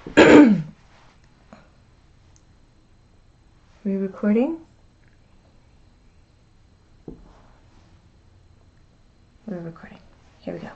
we recording? We're recording. Here we go.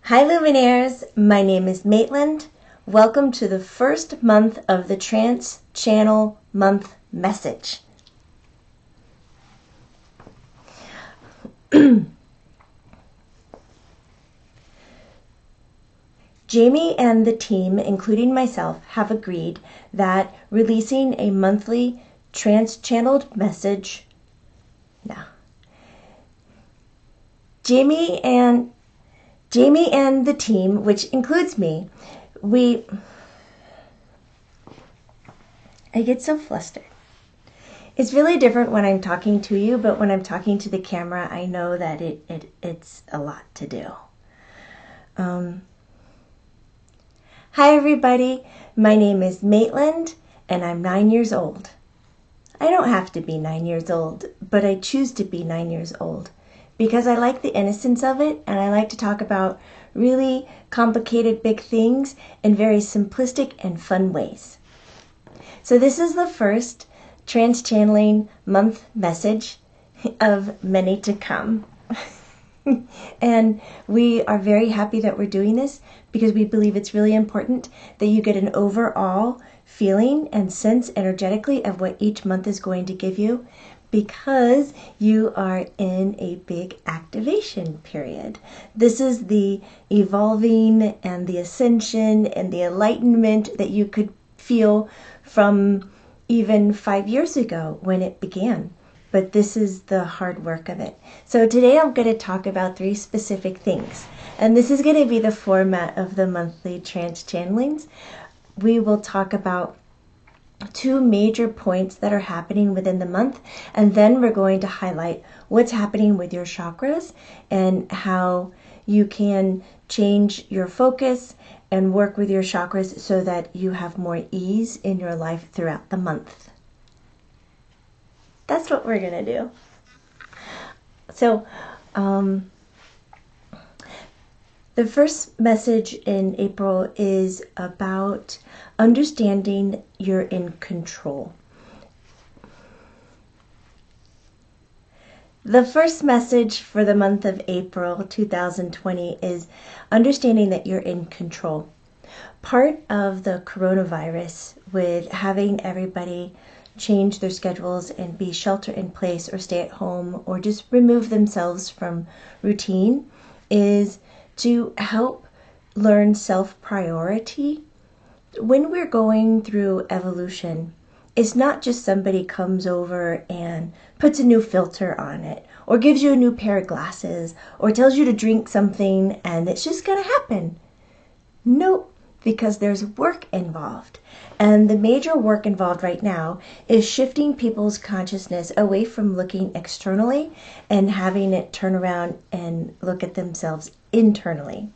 Hi Luminaires, my name is Maitland. Welcome to the first month of the Trance Channel Month Message. Jamie and the team, including myself, have agreed that releasing a monthly trance-channeled message... Jamie and the team, which includes me, I get so flustered. It's really different when I'm talking to you, but when I'm talking to the camera, I know that it's a lot to do. Hi everybody, my name is Maitland, and I'm 9 years old. I don't have to be 9 years old, but I choose to be 9 years old because I like the innocence of it, and I like to talk about really complicated big things in very simplistic and fun ways. So this is the first Trance Channeling Month message of many to come. And we are very happy that we're doing this because we believe it's really important that you get an overall feeling and sense energetically of what each month is going to give you, because you are in a big activation period. This is the evolving and the ascension and the enlightenment that you could feel from even 5 years ago when it began. But this is the hard work of it. So today I'm going to talk about 3 specific things. And this is going to be the format of the monthly trance channelings. We will talk about 2 major points that are happening within the month, and then we're going to highlight what's happening with your chakras and how you can change your focus and work with your chakras so that you have more ease in your life throughout the month. That's what we're going to do. So, the first message in April is about understanding you're in control. The first message for the month of April 2020 is understanding that you're in control. Part of the coronavirus, with having everybody change their schedules and be shelter in place or stay at home or just remove themselves from routine, is to help learn self-priority. When we're going through evolution, it's not just somebody comes over and puts a new filter on it or gives you a new pair of glasses or tells you to drink something and it's just going to happen. Nope, because there's work involved. And the major work involved right now is shifting people's consciousness away from looking externally and having it turn around and look at themselves internally.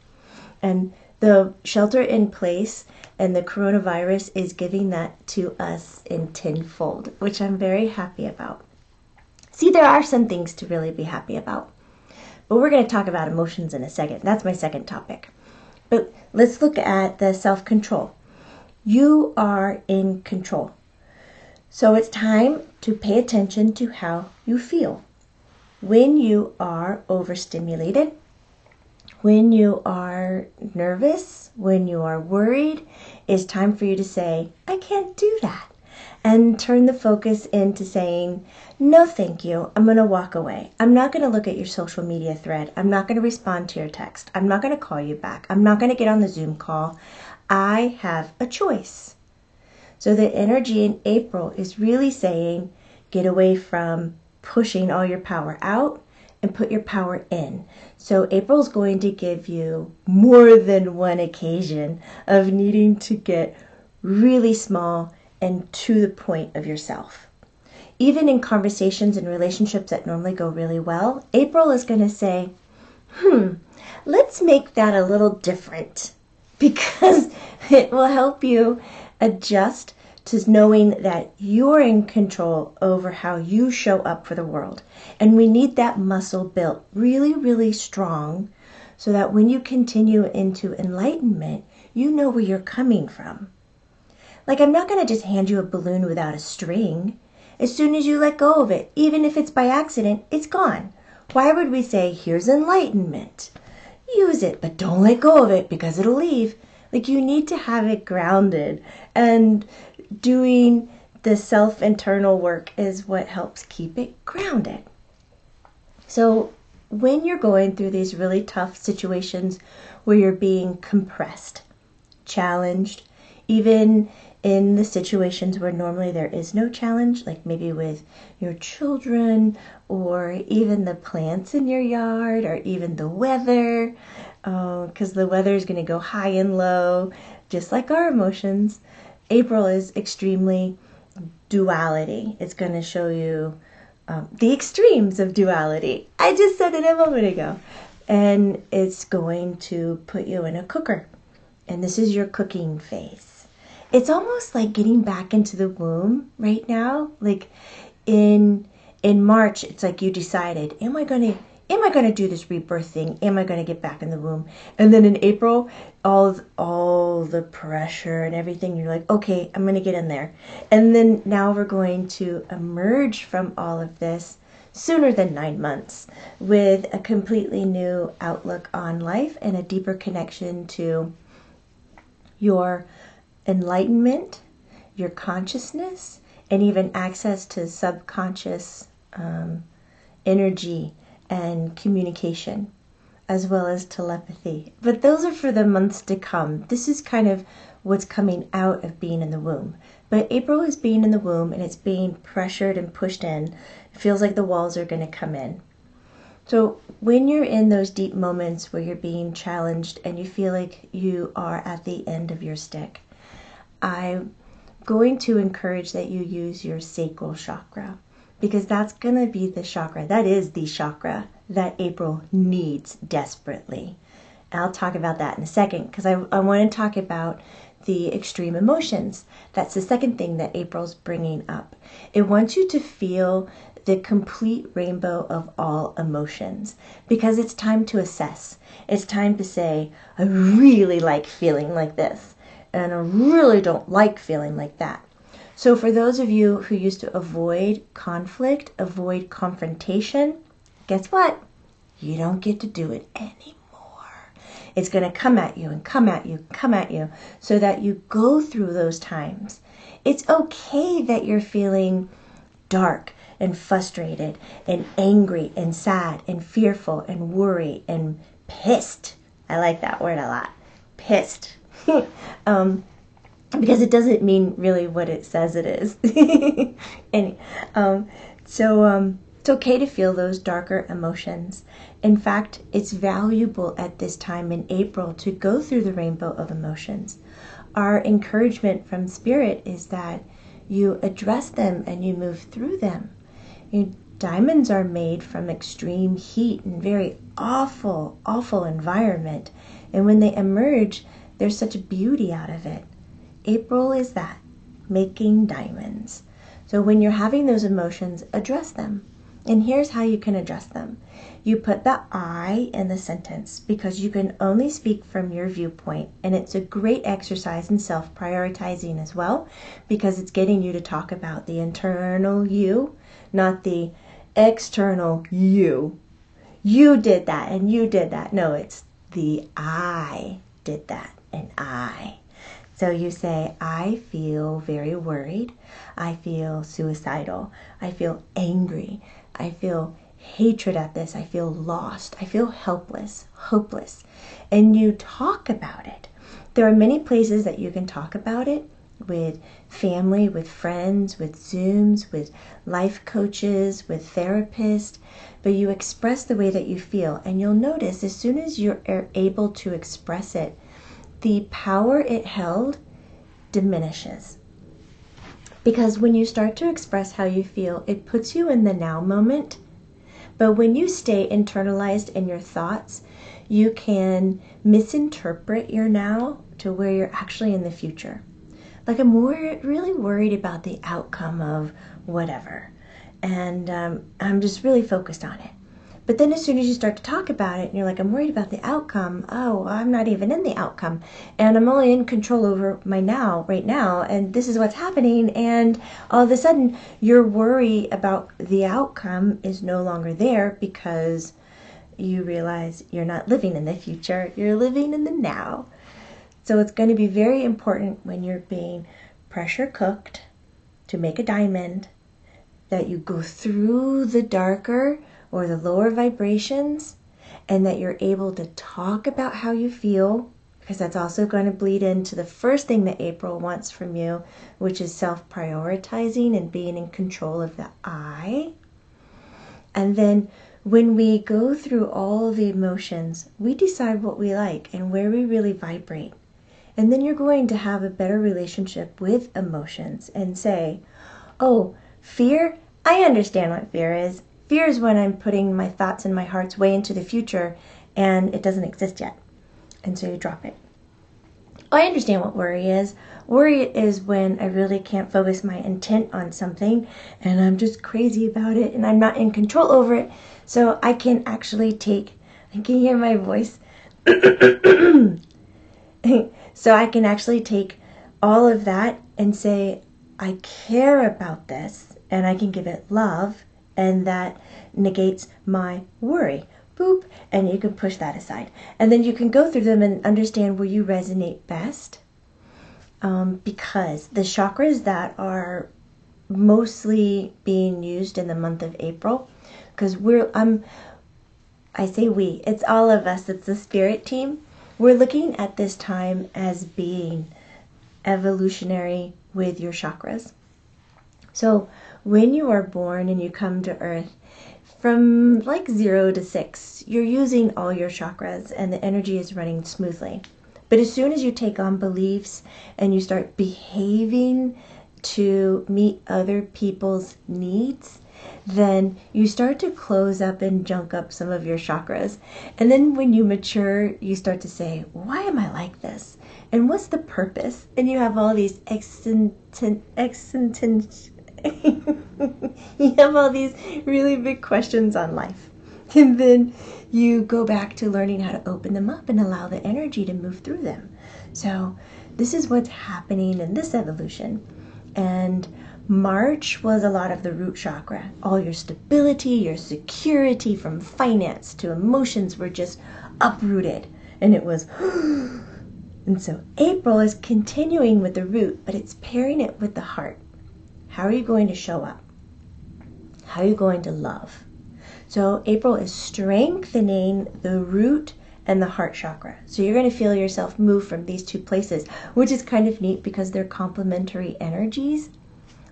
And the shelter in place and the coronavirus is giving that to us in tenfold, which I'm very happy about. See, there are some things to really be happy about, but we're going to talk about emotions in a second. That's my second topic. But let's look at the self-control. You are in control. So it's time to pay attention to how you feel. When you are overstimulated, when you are nervous, when you are worried, it's time for you to say, I can't do that. And turn the focus into saying, no, thank you. I'm going to walk away. I'm not going to look at your social media thread. I'm not going to respond to your text. I'm not going to call you back. I'm not going to get on the Zoom call. I have a choice. So the energy in April is really saying, get away from pushing all your power out and put your power in. So April's going to give you more than one occasion of needing to get really small and to the point of yourself. Even in conversations and relationships that normally go really well, April is going to say, let's make that a little different, because it will help you adjust to knowing that you're in control over how you show up for the world. And we need that muscle built really, really strong so that when you continue into enlightenment, you know where you're coming from. Like, I'm not going to just hand you a balloon without a string. As soon as you let go of it, even if it's by accident, it's gone. Why would we say, here's enlightenment? Use it, but don't let go of it because it'll leave. Like, you need to have it grounded, and doing the self-internal work is what helps keep it grounded. So when you're going through these really tough situations where you're being compressed, challenged, even in the situations where normally there is no challenge, like maybe with your children or even the plants in your yard or even the weather, because the weather is going to go high and low, just like our emotions. April is extremely duality. It's going to show you the extremes of duality. I just said it a moment ago. And it's going to put you in a cooker. And this is your cooking phase. It's almost like getting back into the womb right now. Like in March, it's like you decided, am I going to do this rebirth thing? Am I going to get back in the womb? And then in April, all the pressure and everything, you're like, okay, I'm going to get in there. And then now we're going to emerge from all of this sooner than 9 months with a completely new outlook on life and a deeper connection to your enlightenment, your consciousness, and even access to subconscious energy and communication, as well as telepathy. But those are for the months to come. This is kind of what's coming out of being in the womb. But April is being in the womb, and it's being pressured and pushed in. It feels like the walls are going to come in. So when you're in those deep moments where you're being challenged and you feel like you are at the end of your stick, I'm going to encourage that you use your sacral chakra, because that's going to be the chakra. That is the chakra that April needs desperately. And I'll talk about that in a second, because I want to talk about the extreme emotions. That's the second thing that April's bringing up. It wants you to feel the complete rainbow of all emotions, because it's time to assess. It's time to say, I really like feeling like this, and I really don't like feeling like that. So for those of you who used to avoid conflict, avoid confrontation, guess what? You don't get to do it anymore. It's going to come at you and come at you, come at you, so that you go through those times. It's okay that you're feeling dark and frustrated and angry and sad and fearful and worried and pissed. I like that word a lot. Pissed. Because it doesn't mean really what it says it is. It's okay to feel those darker emotions. In fact, it's valuable at this time in April to go through the rainbow of emotions. Our encouragement from Spirit is that you address them and you move through them. Diamonds are made from extreme heat and very awful, awful environment. And when they emerge, there's such a beauty out of it. April is that, making diamonds. So when you're having those emotions, address them. And here's how you can address them. You put the I in the sentence, because you can only speak from your viewpoint. And it's a great exercise in self-prioritizing as well, because it's getting you to talk about the internal you, not the external you. You did that and you did that. No, it's the I did that and I. So you say, I feel very worried. I feel suicidal. I feel angry. I feel hatred at this. I feel lost. I feel helpless, hopeless. And you talk about it. There are many places that you can talk about it. with family, with friends, with Zooms, with life coaches, with therapists, but you express the way that you feel. And you'll notice as soon as you're able to express it, the power it held diminishes. Because when you start to express how you feel, it puts you in the now moment. But when you stay internalized in your thoughts, you can misinterpret your now to where you're actually in the future. Like I'm really worried about the outcome of whatever. And I'm just really focused on it. But then as soon as you start to talk about it and you're like, I'm worried about the outcome. Oh, I'm not even in the outcome. And I'm only in control over my now, right now. And this is what's happening. And all of a sudden your worry about the outcome is no longer there because you realize you're not living in the future. You're living in the now. So it's going to be very important when you're being pressure cooked to make a diamond that you go through the darker or the lower vibrations and that you're able to talk about how you feel, because that's also going to bleed into the first thing that April wants from you, which is self-prioritizing and being in control of the I. And then when we go through all the emotions, we decide what we like and where we really vibrate. And then you're going to have a better relationship with emotions and say, oh, fear, I understand what fear is. Fear is when I'm putting my thoughts and my hearts way into the future and it doesn't exist yet. And so you drop it. Oh, I understand what worry is. Worry is when I really can't focus my intent on something and I'm just crazy about it and I'm not in control over it. So I can actually take, I can hear my voice. So I can actually take all of that and say, I care about this and I can give it love, and that negates my worry. Boop. And you can push that aside. And then you can go through them and understand where you resonate best. Because the chakras that are mostly being used in the month of April, because I say we, it's all of us, it's the spirit team. We're looking at this time as being evolutionary with your chakras. So when you are born and you come to Earth, from like 0 to 6, you're using all your chakras and the energy is running smoothly. But as soon as you take on beliefs and you start behaving to meet other people's needs, then you start to close up and junk up some of your chakras. And then when you mature, you start to say, why am I like this? And what's the purpose? And you have all these you have all these really big questions on life. And then you go back to learning how to open them up and allow the energy to move through them. So this is what's happening in this evolution. And March was a lot of the root chakra. All your stability, your security from finance to emotions were just uprooted. And it was... And so April is continuing with the root, but it's pairing it with the heart. How are you going to show up? How are you going to love? So April is strengthening the root and the heart chakra. So you're going to feel yourself move from these two places, which is kind of neat because they're complementary energies.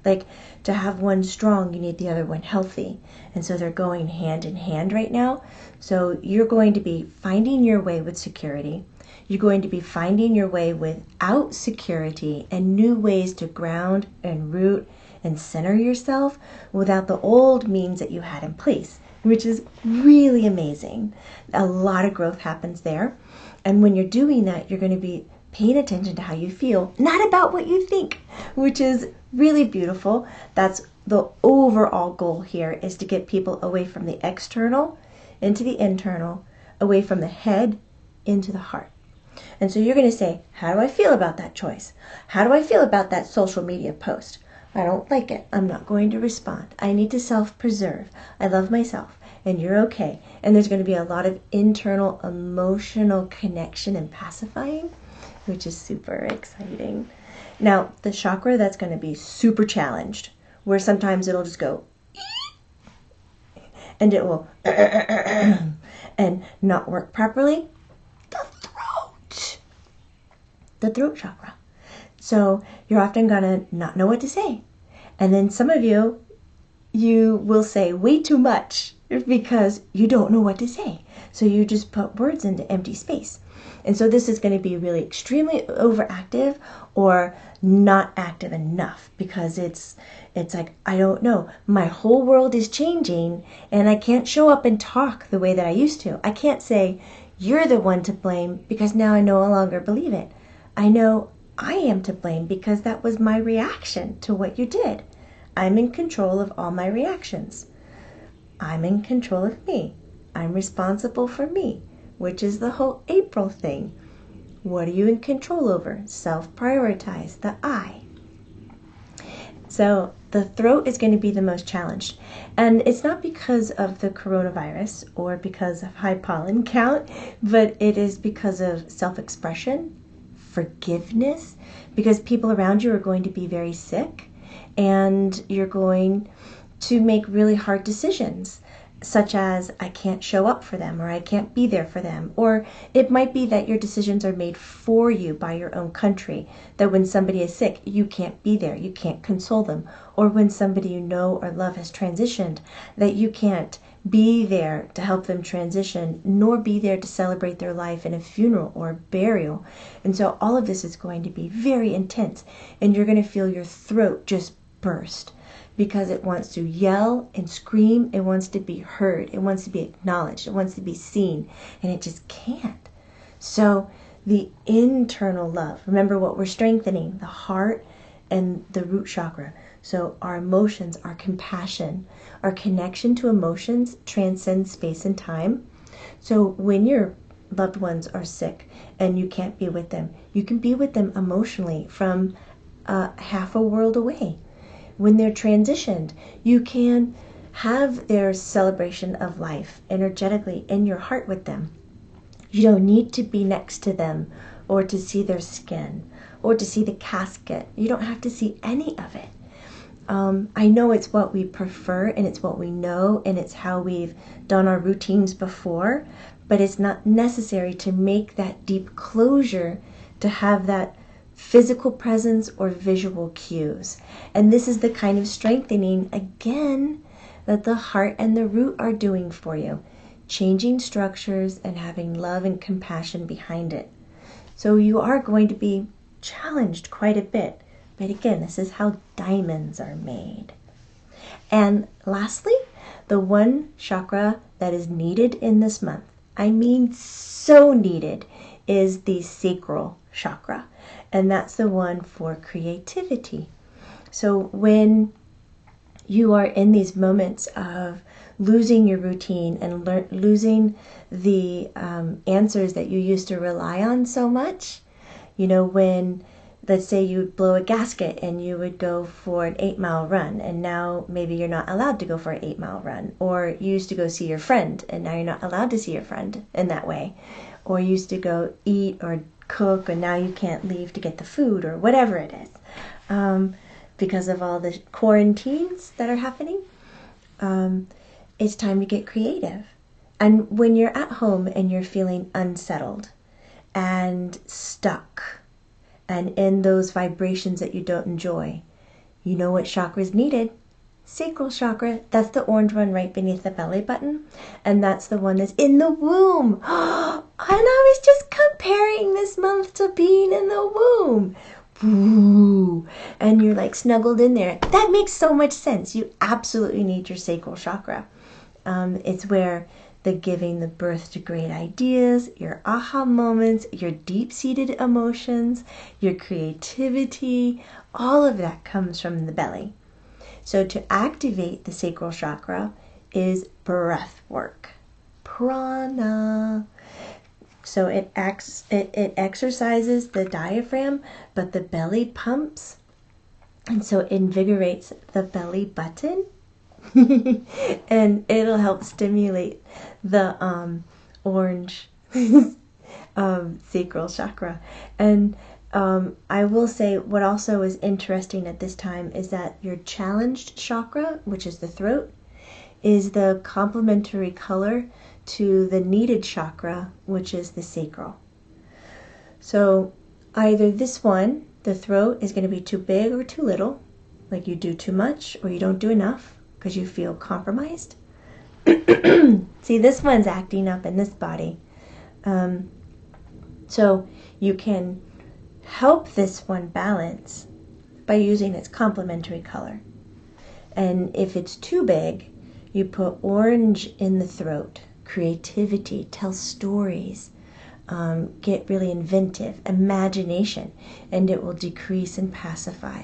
Like to have one strong, you need the other one healthy. And so they're going hand in hand right now. So you're going to be finding your way with security. You're going to be finding your way without security and new ways to ground and root and center yourself without the old means that you had in place, which is really amazing. A lot of growth happens there. And when you're doing that, you're going to be paying attention to how you feel, not about what you think, which is really beautiful. That's the overall goal here, is to get people away from the external into the internal, away from the head into the heart. And so you're going to say, how do I feel about that choice? How do I feel about that social media post? I don't like it. I'm not going to respond. I need to self-preserve. I love myself. And you're okay. And there's going to be a lot of internal emotional connection and pacifying, which is super exciting. Now, the chakra that's going to be super challenged, where sometimes it'll just go, and it will, and not work properly, the throat chakra. So you're often going to not know what to say. And then some of you will say way too much because you don't know what to say. So you just put words into empty space. And so this is going to be really extremely overactive or not active enough because it's like, I don't know, my whole world is changing and I can't show up and talk the way that I used to. I can't say, you're the one to blame because now I no longer believe it. I know I am to blame because that was my reaction to what you did. I'm in control of all my reactions. I'm in control of me. I'm responsible for me, which is the whole April thing. What are you in control over? Self-prioritize, the I. So the throat is going to be the most challenged. And it's not because of the coronavirus or because of high pollen count, but it is because of self-expression, forgiveness, because people around you are going to be very sick and you're going to make really hard decisions, such as I can't show up for them or I can't be there for them. Or it might be that your decisions are made for you by your own country, that when somebody is sick, you can't be there, you can't console them. Or when somebody you know or love has transitioned, that you can't be there to help them transition, nor be there to celebrate their life in a funeral or burial. And so all of this is going to be very intense, and you're going to feel your throat just burst because it wants to yell and scream. It wants to be heard. It wants to be acknowledged. It wants to be seen, and it just can't. So the internal love, remember what we're strengthening, the heart and the root chakra. So our emotions, our compassion, our connection to emotions transcends space and time. So when your loved ones are sick and you can't be with them, you can be with them emotionally from half a world away. When they're transitioned, you can have their celebration of life energetically in your heart with them. You don't need to be next to them or to see their skin or to see the casket. You don't have to see any of it. I know it's what we prefer and it's what we know and it's how we've done our routines before, but it's not necessary to make that deep closure to have that physical presence or visual cues. And this is the kind of strengthening, again, that the heart and the root are doing for you. Changing structures and having love and compassion behind it. So you are going to be challenged quite a bit. But again, this is how diamonds are made. And lastly, the one chakra that is needed in this month, I mean so needed, is the sacral chakra. And that's the one for creativity. So when you are in these moments of losing your routine and losing the answers that you used to rely on so much, when, let's say you blow a gasket and you would go for an 8-mile run and now maybe you're not allowed to go for an 8-mile run, or you used to go see your friend and now you're not allowed to see your friend in that way, or you used to go eat or cook and now you can't leave to get the food or whatever it is, because of all the quarantines that are happening. It's time to get creative. And when you're at home and you're feeling unsettled and stuck and in those vibrations that you don't enjoy, you know what chakra is needed? Sacral chakra. That's the orange one right beneath the belly button. And that's the one that's in the womb. And I was just comparing this month to being in the womb. Ooh, and you're like snuggled in there. That makes so much sense. You absolutely need your sacral chakra. It's where the giving the birth to great ideas, your aha moments, your deep-seated emotions, your creativity, all of that comes from the belly. So to activate the sacral chakra is breath work, prana. So it exercises the diaphragm, but the belly pumps, and so it invigorates the belly button, and it'll help stimulate the orange sacral chakra. And I will say what also is interesting at this time is that your challenged chakra, which is the throat, is the complementary color to the needed chakra, which is the sacral. So either this one The throat is going to be too big or too little, like you do too much or you don't do enough because you feel compromised. See, this one's acting up in this body. So you can help this one balance by using its complementary color. And if it's too big, you put orange in the throat. Creativity, tell stories, get really inventive, imagination, and it will decrease and pacify.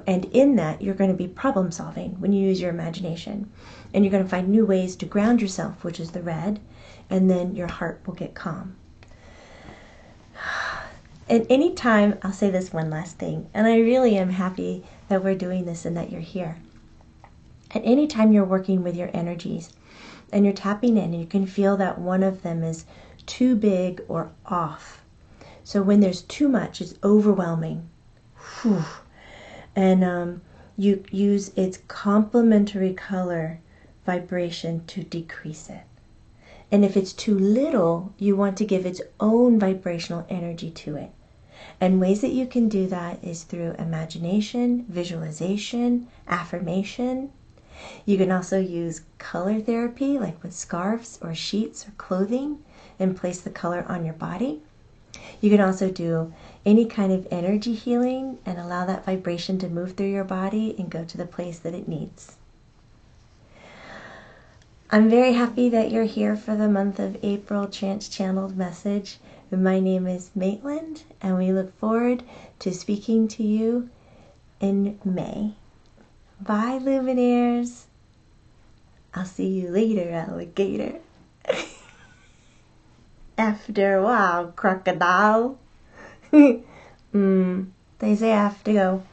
And in that, you're going to be problem solving when you use your imagination. And you're going to find new ways to ground yourself, which is the red, and then your heart will get calm. At any time, I'll say this one last thing, and I really am happy that we're doing this and that you're here. At any time you're working with your energies and you're tapping in, and you can feel that one of them is too big or off. So when there's too much, it's overwhelming. Whew. And you use its complementary color vibration to decrease it. And if it's too little, you want to give its own vibrational energy to it. And ways that you can do that is through imagination, visualization, affirmation. You can also use color therapy, like with scarves or sheets or clothing, and place the color on your body. You can also do any kind of energy healing and allow that vibration to move through your body and go to the place that it needs. I'm very happy that you're here for the month of April Trance Channeled Message. My name is Maitland, and we look forward to speaking to you in May. Bye, Luminaires. I'll see you later, alligator. After a while, crocodile. They say I have to go.